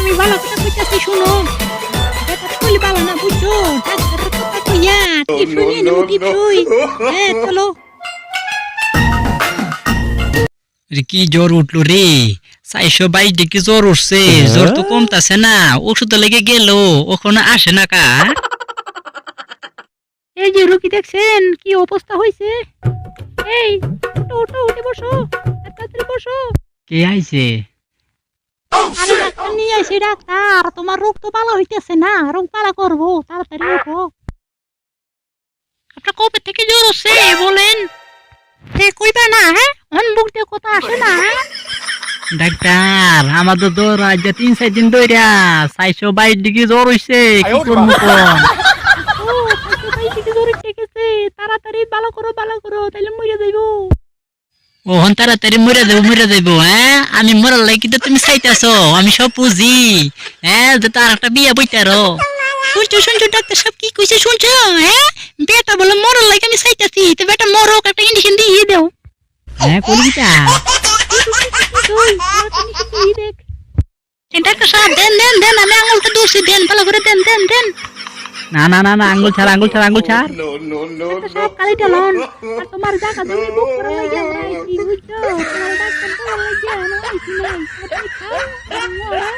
আমি ভালো কথা কইতাছি শুনো। এটা কইলে ভালো না বুঝছো? ডাক্তারের কথা কইয়া টিপস নিয়ে নেবো টিপসই। হ্যাঁ চলো। কি জ্বর উঠলো রে? 422 ডিগ্রি জ্বর উঠছে, জ্বর তো কমতাছে না, ওষুধ লেগে গেল, ওখানে আসে না কা? এই যে রুগী দেখছেন কি অবস্থা হয়েছে। এই উঠো উঠো উঠে বসো, তাড়াতাড়ি বসো। কে আইছে? আরে ডাক্তার নিয়ে আসি ডাক্তার, তোমার রোগ তো ভালো হইতেছে না, রোগ ভালো করবো, তাড়াতাড়ি উঠো। আপনার কবে থেকে জ্বর হচ্ছে বলেন? কইবা না হ্যাঁ, অন বুক দিয়ে কথা আসে না। ডাক্তার আমার তো জ্বর আজ 3-4 দিন ধইরা 422 ডিগ্রি জ্বর হইছে, কি করবো কোন? ও ভাই থেকে জ্বর উঠে গেছে, তাড়াতাড়ি ভালো করো তাইলে মরে যাইবো। ওহন তাড়াতাড়ি মরে যাবো হ্যাঁ? আমি মরার লাগি তো তুমি চাইতেছো, আমি সব বুঝি হ্যাঁ, যে তার একটা বিয়ে বইতারো। শুনছো ডাক্তার সব কি কইছে শুনছো? হ্যাঁ বেটা বলে মরার লাগে আমি চাইতাছি, তো বেটা মরক একটা ইঞ্জেকশন দিয়ে দাও। হ্যাঁ কলিতা ডাক্তার সাহেব দেন দেন দেন, আমি আঙুলটা দোষি দেন, ভালো করে দেন দেন দেন। না আঙ্গুল ছাড়। ডাক্তার সাহেব কালিটা লন, আর তোমার জায়গা জমি বুক করা লাগিয়া নাই কি বুঝছো? তোমার ডাক্তার বলা লাগিয়া নাই, তোমার খাও আর মরো।